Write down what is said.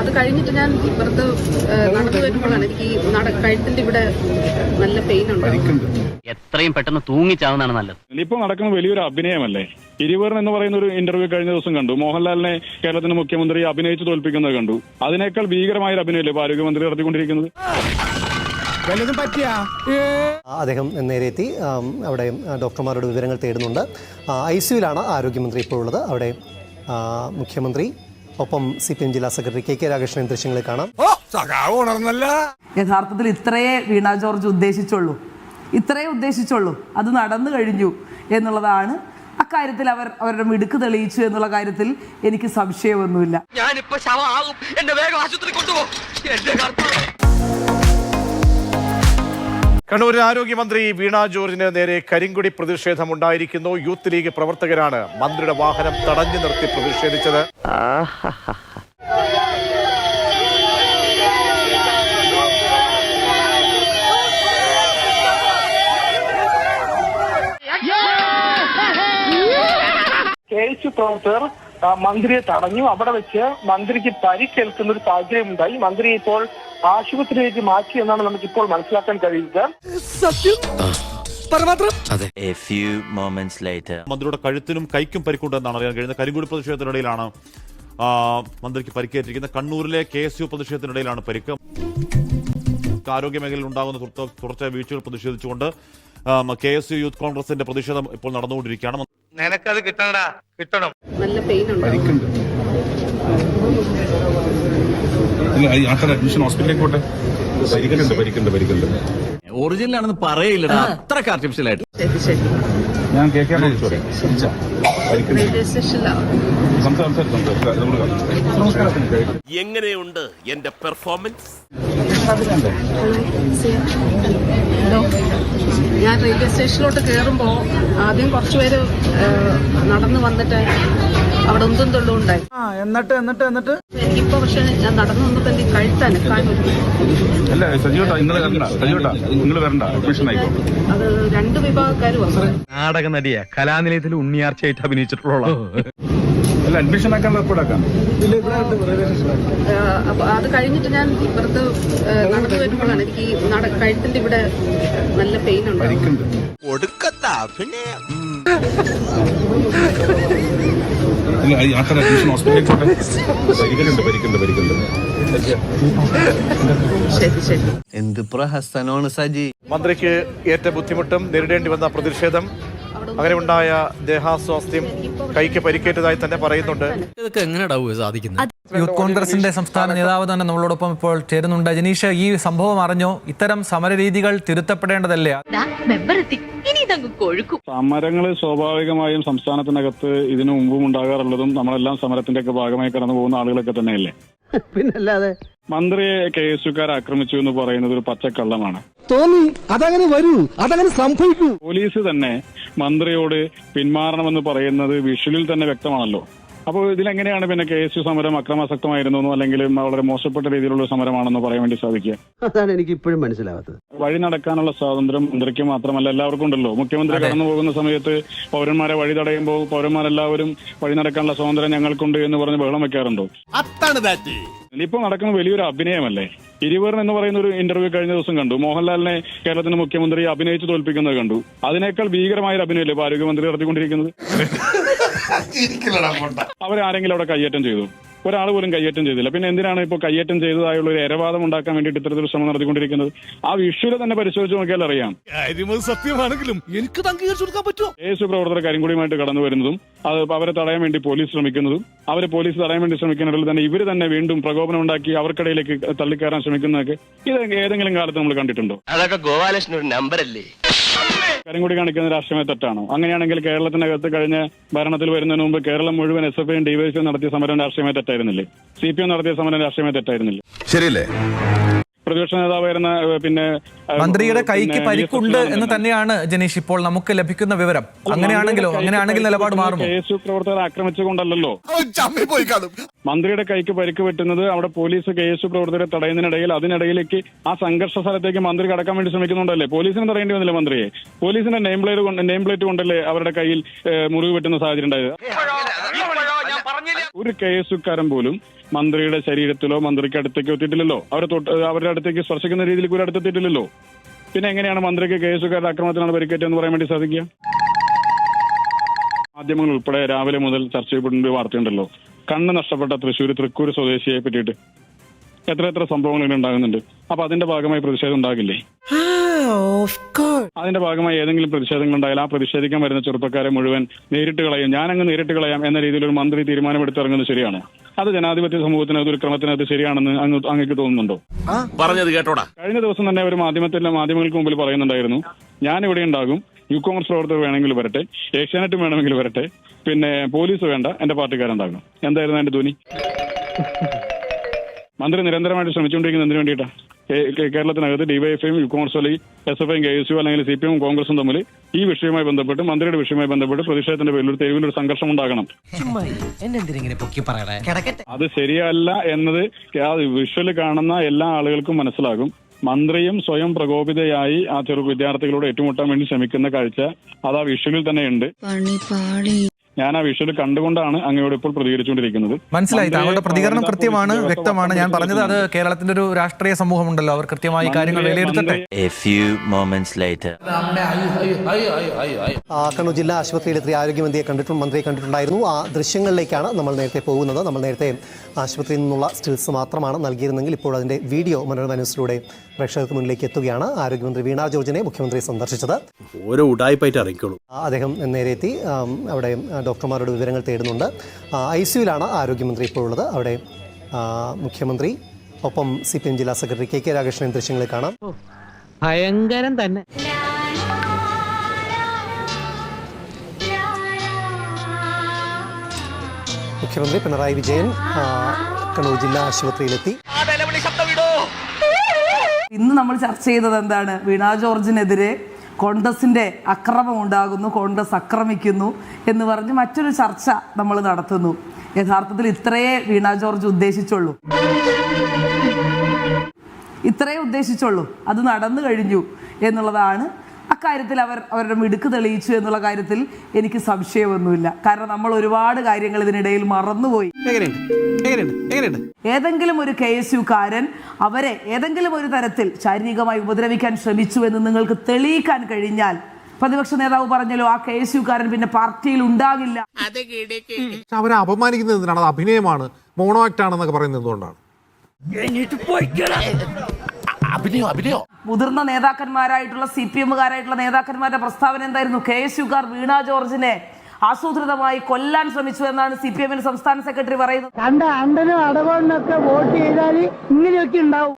അത് കഴിഞ്ഞിട്ട് ഞാൻ വെറുതെ നടന്നു വരുമ്പോഴാണ് എനിക്ക് ഈ കഴുത്തിന്റെ ഇവിടെ നല്ല പെയിൻ ഉണ്ട്. എത്രയും പെട്ടെന്ന് തൂങ്ങിച്ചാവുന്നതാണ് നല്ലത്. ഇപ്പൊ നടക്കുന്ന വലിയൊരു അഭിനയമല്ലേ. ഇരുവർ എന്ന് പറയുന്ന ഒരു ഇന്റർവ്യൂ കഴിഞ്ഞ ദിവസം കണ്ടു. മോഹൻലാലിനെ കേരളത്തിന്റെ മുഖ്യമന്ത്രി അഭിനയിച്ച് തോൽപ്പിക്കുന്നത് കണ്ടു. അതിനേക്കാൾ ഭീകരമായ ഒരു അഭിനയമല്ലേ ഇപ്പൊ ആരോഗ്യമന്ത്രി നടത്തിക്കൊണ്ടിരിക്കുന്നത്. അദ്ദേഹം നേരെ എത്തി അവിടെ ഡോക്ടർമാരുടെ വിവരങ്ങൾ തേടുന്നുണ്ട്. ICUവിലാണ് ആരോഗ്യമന്ത്രി ഇപ്പോൾ ഉള്ളത്. അവിടെ മുഖ്യമന്ത്രി ഒപ്പം CPM ജില്ലാ സെക്രട്ടറി KK രാഗേഷിനെ ദൃശ്യങ്ങളിൽ കാണാം. യഥാർത്ഥത്തിൽ ഇത്രയേ വീണ ജോർജ് ഉദ്ദേശിച്ചുള്ളൂ. അത് നടന്നു കഴിഞ്ഞു എന്നുള്ളതാണ്. അക്കാര്യത്തിൽ അവരുടെ മിടുക്ക് തെളിയിച്ചു എന്നുള്ള കാര്യത്തിൽ എനിക്ക് സംശയമൊന്നുമില്ല. കണ്ണൂർ ആരോഗ്യമന്ത്രി വീണ ജോർജിന് നേരെ കരിങ്കൊടി പ്രതിഷേധമുണ്ടായിരിക്കുന്നു. യൂത്ത് ലീഗ് പ്രവർത്തകരാണ് മന്ത്രിയുടെ വാഹനം തടഞ്ഞു നിർത്തി പ്രതിഷേധിച്ചത്. KSU പ്രവർത്തകർ മന്ത്രിയെ തടഞ്ഞു. അവിടെ വെച്ച് മന്ത്രിക്ക് പരിക്കേൽക്കുന്ന ഒരു സാഹചര്യം ഉണ്ടായി. മന്ത്രി ഇപ്പോൾ ആശുപത്രിയിലേക്ക് മാറ്റി എന്നാണ് നമുക്ക് ഇപ്പോൾ മനസ്സിലാക്കാൻ കഴിയുക. മന്ത്രിയുടെ കഴുത്തിനും കൈക്കും പരിക്കുണ്ടെന്നാണ് അറിയാൻ കഴിയുന്നത്. കരിങ്കൊടി പ്രതിഷേധത്തിനിടയിലാണ് മന്ത്രിക്ക് പരിക്കേറ്റിരിക്കുന്നത്. കണ്ണൂരിലെ KSU പ്രതിഷേധത്തിനിടയിലാണ് പരിക്ക്. ആരോഗ്യ മേഖലയിൽ ഉണ്ടാകുന്ന തുടർച്ചയായ വീഴ്ചകൾ പ്രതിഷേധിച്ചുകൊണ്ട് KSU യൂത്ത് കോൺഗ്രസിന്റെ പ്രതിഷേധം ഇപ്പോൾ നടന്നുകൊണ്ടിരിക്കുകയാണ്. നിനക്കത് കിട്ടണം. നല്ല പെയിൻ ഉണ്ട്. അഡ്മിഷൻ ഹോസ്പിറ്റലിലേക്ക് പോട്ടെ. പരിക്കുണ്ട്. ഒറിജിനൽ ആണെന്ന് പറയില്ലടാ, അത്രക്ക് ആർട്ടിഫിഷ്യൽ ആയിട്ട്. ഞാൻ എങ്ങനെയുണ്ട് എന്റെ പെർഫോമൻസ്? ഞാൻ റെയിൽവേ സ്റ്റേഷനിലോട്ട് കയറുമ്പോൾ ആദ്യം കുറച്ചുപേര് നടന്നു വന്നിട്ട് അവിടെ ഒന്നും തൊള്ളുണ്ടായി. എന്നിട്ട് എനിക്കിപ്പോ പക്ഷെ ഞാൻ നടന്നു വന്നപ്പോ എനിക്ക് കഴുത്തനക്കാനും അത് രണ്ട് വിഭാഗക്കാരും നാടക നടിയാ, കലാനിലയത്തിൽ ഉണ്ണിയാർച്ചയായിട്ട് അഭിനയിച്ചിട്ടുള്ള. അഡ്മിഷൻ ആക്കാൻ അപ്പൊ അത് കഴിഞ്ഞിട്ട് ഞാൻ വെറുതെ നടന്നു വരുമ്പോഴാണ് എനിക്ക് ഈ കഴുത്തിന്റെ ഇവിടെ നല്ല പെയിൻ ഉണ്ട്. അഡ്മിഷൻ ഹോസ്പിറ്റലിലേക്ക് പോട്ടെ. പരിക്കുണ്ട്. എന്ത് പ്രഹസനമാണ് സജി. മന്ത്രിക്ക് ഏറ്റ ബുദ്ധിമുട്ടും നേരിടേണ്ടി വന്ന പ്രതിഷേധം, അങ്ങനെ ഉണ്ടായ ദേഹാസ്വാസ്ഥ്യം, കൈക്ക് പരിക്കേറ്റതായി തന്നെ പറയുന്നുണ്ട്. ഇതൊക്കെ എങ്ങനെയാ സാധിക്കുന്നത്? യൂത്ത് കോൺഗ്രസിന്റെ സംസ്ഥാന നേതാവ് തന്നെ നമ്മളോടൊപ്പം ഇപ്പോൾ ചേരുന്നുണ്ട്. ജനീഷ്, ഈ സംഭവം അറിഞ്ഞോ? ഇത്തരം സമരരീതികൾ തിരുത്തപ്പെടേണ്ടതല്ലേ? സമരങ്ങള് സ്വാഭാവികമായും സംസ്ഥാനത്തിനകത്ത് ഇതിനു മുമ്പും ഉണ്ടാകാറുള്ളതും നമ്മളെല്ലാം സമരത്തിന്റെ ഒക്കെ ഭാഗമായി കടന്നു പോകുന്ന ആളുകളൊക്കെ തന്നെയല്ലേ. പിന്നല്ലാതെ മന്ത്രിയെ KSUക്കാർ ആക്രമിച്ചു എന്ന് പറയുന്നത് ഒരു പച്ചക്കള്ളമാണ്. തോന്നി അതങ്ങനെ സംഭവിക്കൂ. പോലീസ് തന്നെ മന്ത്രിയോട് പിന്മാറണമെന്ന് പറയുന്നത് വിഷ്വലിൽ തന്നെ വ്യക്തമാണല്ലോ. അപ്പോൾ ഇതിലെങ്ങനെയാണ് പിന്നെ KSU സമരം അക്രമാസക്തമായിരുന്നു അല്ലെങ്കിൽ വളരെ മോശപ്പെട്ട രീതിയിലുള്ള സമരമാണെന്ന് പറയാൻ വേണ്ടി സാധിക്കുക? അതാണ് എനിക്ക് ഇപ്പോഴും മനസ്സിലാവാത്തത്. വഴി നടക്കാനുള്ള സ്വാതന്ത്ര്യം മന്ത്രിക്ക് മാത്രമല്ല എല്ലാവർക്കും ഉണ്ടല്ലോ. മുഖ്യമന്ത്രി കടന്നു പോകുന്ന സമയത്ത് പൗരന്മാരെ വഴി തടയുമ്പോൾ പൗരന്മാരെല്ലാവരും വഴി നടക്കാനുള്ള സ്വാതന്ത്ര്യം ഞങ്ങൾക്കുണ്ട് എന്ന് പറഞ്ഞ് ബഹളം വെക്കാറുണ്ടോ? ഇപ്പൊ നടക്കുന്ന വലിയൊരു അഭിനയമല്ലേ. ഇരുവർ എന്ന് പറയുന്ന ഒരു ഇന്റർവ്യൂ കഴിഞ്ഞ ദിവസം കണ്ടു. മോഹൻലാലിനെ കേരളത്തിന്റെ മുഖ്യമന്ത്രി അഭിനയിച്ച് തോൽപ്പിക്കുന്നത് കണ്ടു. അതിനേക്കാൾ ഭീകരമായ ഒരു അഭിനയമല്ലേ ഇപ്പൊ ആരോഗ്യമന്ത്രി നടത്തിക്കൊണ്ടിരിക്കുന്നത്. അവരാരെങ്കിലും അവിടെ കയ്യേറ്റം ചെയ്തു? ഒരാൾ പോലും കയ്യേറ്റം ചെയ്തില്ല. പിന്നെ എന്തിനാണ് ഇപ്പോൾ കയ്യേറ്റം ചെയ്തതായുള്ള ഒരു എരവാദം ഉണ്ടാക്കാൻ വേണ്ടിയിട്ട് ഇത്തരത്തിലൊരു ശ്രമം നടത്തിക്കൊണ്ടിരിക്കുന്നത്? ആ വിഷ്വല് തന്നെ പരിശോധിച്ച് നോക്കിയാൽ അറിയാം. സത്യമാണെങ്കിലും എനിക്ക് അംഗീകരിച്ചു കൊടുക്കാൻ പറ്റുമോ? KSU പ്രവർത്തകർ കരിങ്കൊടിയുമായിട്ട് കടന്നു വരുന്നതും അത് അവരെ തടയാൻ വേണ്ടി പോലീസ് ശ്രമിക്കുന്നതും അവരെ പോലീസ് തടയാൻ വേണ്ടി ശ്രമിക്കുന്നിടയിൽ തന്നെ ഇവര് തന്നെ വീണ്ടും പ്രകോപനം ഉണ്ടാക്കി അവർക്കിടയിലേക്ക് തള്ളിക്കയറാൻ ശ്രമിക്കുന്നതൊക്കെ ഇത് ഏതെങ്കിലും കാലത്ത് നമ്മൾ കണ്ടിട്ടുണ്ടോ? അതൊക്കെ ഗോപാലകൃഷ്ണൻ ഒരു നമ്പറല്ലേ. കരിങ്കൊടി കാണിക്കുന്ന രാഷ്ട്രീയ തെറ്റാണോ? അങ്ങനെയാണെങ്കിൽ കേരളത്തിനകത്ത് കഴിഞ്ഞ ഭരണത്തിൽ വരുന്നതിന് മുമ്പ് കേരളം മുഴുവൻ SFIയും DYFIയും നടത്തിയ സമരം രാഷ്ട്രീയമായി തെറ്റായിരുന്നില്ലേ? CPM നടത്തിയ സമരം രാഷ്ട്രീയമായി തെറ്റായിരുന്നില്ലേ? ശരിയല്ലേ? പ്രതിപക്ഷ നേതാവായിരുന്ന പിന്നെ മന്ത്രിയുടെ കൈക്ക് പരിക്കുണ്ട് എന്ന് തന്നെയാണ് ജനീഷ് ഇപ്പോൾ നമുക്ക് ലഭിക്കുന്ന വിവരം. അങ്ങനെയാണെങ്കിൽ നിലപാട് മാറുമോ? KSU പ്രവർത്തകരെ ആക്രമിച്ചുകൊണ്ടല്ലോ. മന്ത്രിയുടെ കൈക്ക് പരിക്ക് പറ്റുന്നത് അവിടെ പോലീസ് KSU പ്രവർത്തകരെ തടയുന്നതിനിടയിൽ അതിനിടയിലേക്ക് ആ സംഘർഷ സ്ഥലത്തേക്ക് മന്ത്രി കടക്കാൻ വേണ്ടി ശ്രമിക്കുന്നുണ്ടല്ലേ. പോലീസിന് തടയേണ്ടി വന്നില്ല മന്ത്രിയെ. പോലീസിന്റെ നെയിം പ്ലേറ്റ് കൊണ്ടല്ലേ അവരുടെ കയ്യിൽ മുറിവ് പറ്റുന്ന സാഹചര്യം ഉണ്ടായത്. ഒരു KSUക്കാരൻ പോലും മന്ത്രിയുടെ ശരീരത്തിലോ മന്ത്രിക്ക് അടുത്തേക്കോ എത്തിയിട്ടില്ലല്ലോ. അവരുടെ അടുത്തേക്ക് സ്പർശിക്കുന്ന രീതിയിൽ ഒരു അടുത്തെത്തിയിട്ടില്ലല്ലോ. പിന്നെ എങ്ങനെയാണ് മന്ത്രിക്ക് KSUക്കാരുടെ ആക്രമണത്തിനാണ് പരിക്കേറ്റെന്ന് പറയാൻ വേണ്ടി സാധിക്കുക? മാധ്യമങ്ങൾ ഉൾപ്പെടെ രാവിലെ മുതൽ ചർച്ച ചെയ്യപ്പെടുന്ന വാർത്തയുണ്ടല്ലോ, കണ്ണ് നഷ്ടപ്പെട്ട തൃക്കൂർ സ്വദേശിയെ പറ്റിയിട്ട് എത്ര സംഭവങ്ങൾ ഇങ്ങനെ ഉണ്ടാകുന്നുണ്ട്. അപ്പൊ അതിന്റെ ഭാഗമായി പ്രതിഷേധം ഉണ്ടാകില്ലേ? അതിന്റെ ഭാഗമായി ഏതെങ്കിലും പ്രതിഷേധങ്ങൾ ഉണ്ടായാൽ ആ പ്രതിഷേധിക്കാൻ വരുന്ന ചെറുപ്പക്കാരെ മുഴുവൻ നേരിട്ട് കളയാം, ഞാനങ്ങ് നേരിട്ട് കളയാം എന്ന രീതിയിൽ ഒരു മന്ത്രി തീരുമാനമെടുത്തിറങ്ങുന്നത് ശരിയാണ്? അത് ജനാധിപത്യ സമൂഹത്തിന് ഒരു ക്രമത്തിന് ശരിയാണെന്ന് അങ്ങേക്ക് തോന്നുന്നുണ്ടോ? പറഞ്ഞത് കേട്ടോടാ. കഴിഞ്ഞ ദിവസം തന്നെ ഒരു മാധ്യമങ്ങൾക്ക് മുമ്പിൽ പറയുന്നുണ്ടായിരുന്നു, ഞാൻ ഇവിടെ ഉണ്ടാകും, യുകോമർസ് പ്രവർത്തകർ വേണമെങ്കിൽ വരട്ടെ, ഏഷ്യാനെറ്റ് വേണമെങ്കിൽ വരട്ടെ, പിന്നെ പോലീസ് വേണ്ട, എന്റെ പാർട്ടിക്കാരുണ്ടാകണം. എന്തായിരുന്നു എന്റെ ധ്വനി? മന്ത്രി നിരന്തരമായിട്ട് ശ്രമിച്ചുകൊണ്ടിരിക്കുന്നത് എന്തിനു വേണ്ടിയിട്ടാ? കേരളത്തിനകത്ത് ഡിവൈഎഫ്ഐയും യുകോമർസ് SFഐയും KSU അല്ലെങ്കിൽ CPM കോൺഗ്രസും തമ്മിൽ ഈ വിഷയവുമായി ബന്ധപ്പെട്ട്, മന്ത്രിയുടെ വിഷയവുമായി ബന്ധപ്പെട്ട് പ്രതിഷേധത്തിന്റെ പേരിൽ ഒരു തെരുവിലൊരു സംഘർഷം ഉണ്ടാകണം. അത് ശരിയല്ല എന്നത് വിഷ്വല് കാണുന്ന എല്ലാ ആളുകൾക്കും മനസ്സിലാകും. മന്ത്രിയും സ്വയം പ്രകോപിതയായി ആ വിദ്യാർത്ഥികളോട് ഏറ്റുമുട്ടാൻ വേണ്ടി ശ്രമിക്കുന്ന കാഴ്ച അത് ആ വിഷ്വലിൽ തന്നെ ഉണ്ട്. ഞാൻ ആ വിഷ്വൽ കണ്ടുകൊണ്ടാണ് അങ്ങയോട് ഇപ്പോൾ പ്രതികരിച്ചുകൊണ്ടിരിക്കുന്നത്. മനസ്സിലായി, താങ്കളുടെ പ്രതികരണം കൃത്യമാണ്, വ്യക്തമാണ്. ഞാൻ പറഞ്ഞത് അത് കേരളത്തിന്റെ ഒരു രാഷ്ട്രീയ സമൂഹമുണ്ടല്ലോ, അവർ കൃത്യമായി കാര്യങ്ങൾ വിലയിരുത്തട്ടെ. കണ്ണൂർ ജില്ലാ ആശുപത്രിയിലെത്തിയ ആരോഗ്യമന്ത്രിയെ മന്ത്രിയെ കണ്ടിട്ടുണ്ടായിരുന്നു. ആ ദൃശ്യങ്ങളിലേക്കാണ് നമ്മൾ നേരത്തെ പോകുന്നത്. നമ്മൾ നേരത്തെ ആശുപത്രിയിൽ നിന്നുള്ള സ്റ്റിൽസ് മാത്രമാണ് നൽകിയിരുന്നെങ്കിൽ ഇപ്പോൾ അതിന്റെ വീഡിയോ മനോരമ ന്യൂസിലൂടെ പ്രേക്ഷകർക്ക് മുന്നിലേക്ക് എത്തുകയാണ്. ആരോഗ്യമന്ത്രി വീണ ജോർജിനെ മുഖ്യമന്ത്രി സന്ദർശിച്ചത്. ഓരോ ഉടായിപ്പായിട്ട് അറിയിക്കോളൂ. അദ്ദേഹം നേരെ എത്തി അവിടെ ഡോക്ടർമാരുടെ വിവരങ്ങൾ തേടുന്നുണ്ട്. ICUവിലാണ് ആരോഗ്യമന്ത്രി ഇപ്പോൾ ഉള്ളത്. അവിടെ മുഖ്യമന്ത്രി ഒപ്പം CPM ജില്ലാ സെക്രട്ടറി KK രാഗേഷിനെ ദൃശ്യങ്ങളിൽ കാണാം. ഭയങ്കരം തന്നെ. മുഖ്യമന്ത്രി പിണറായി വിജയൻ കണ്ണൂർ ജില്ലാ ആശുപത്രിയിലെത്തി. ഇന്ന് നമ്മൾ ചർച്ച ചെയ്തത് എന്താണ്? വീണ ജോർജിനെതിരെ കോൺഗ്രസിന്റെ അക്രമം ഉണ്ടാകുന്നു, കോൺഗ്രസ് ആക്രമിക്കുന്നു എന്ന് പറഞ്ഞ് മറ്റൊരു ചർച്ച നമ്മൾ നടത്തുന്നു. യഥാർത്ഥത്തിൽ ഇത്രയേ വീണ ജോർജ് ഉദ്ദേശിച്ചുള്ളൂ. അത് നടന്നു കഴിഞ്ഞു എന്നുള്ളതാണ്. അക്കാര്യത്തിൽ അവരുടെ മിടുക്ക് തെളിയിച്ചു എന്നുള്ള കാര്യത്തിൽ എനിക്ക് സംശയമൊന്നുമില്ല. കാരണം നമ്മൾ ഒരുപാട് കാര്യങ്ങൾ ഇതിനിടയിൽ മറന്നുപോയി. ഏതെങ്കിലും ഒരു KSUക്കാരൻ അവരെ ഏതെങ്കിലും ഒരു തരത്തിൽ ശാരീരികമായി ഉപദ്രവിക്കാൻ ശ്രമിച്ചു എന്ന് നിങ്ങൾക്ക് തെളിയിക്കാൻ കഴിഞ്ഞാൽ, പ്രതിപക്ഷ നേതാവ് പറഞ്ഞല്ലോ, ആ KSUക്കാരൻ പിന്നെ പാർട്ടിയിൽ ഉണ്ടാകില്ല. അവരെ അപമാനിക്കുന്നത് എന്തിനാണ്? അത് അഭിനയമാണ്, മോണോ ആക്ട് ആണെന്നൊക്കെ പറയുന്നത് എന്തുകൊണ്ടാണ്? മുതിർന്ന നേതാക്കന്മാരായിട്ടുള്ള CPMകാരായിട്ടുള്ള നേതാക്കന്മാരുടെ പ്രസ്താവന എന്തായിരുന്നു? KSUക്കാർ വീണ ജോർജിനെ ആസൂത്രിതമായി കൊല്ലാൻ ശ്രമിച്ചു എന്നാണ് CPM സംസ്ഥാന സെക്രട്ടറി പറയുന്നത്. കണ്ട അണ്ടനും അടവണ്ണൊക്കെ വോട്ട് ചെയ്താൽ ഇങ്ങനെയൊക്കെ ഉണ്ടാവും.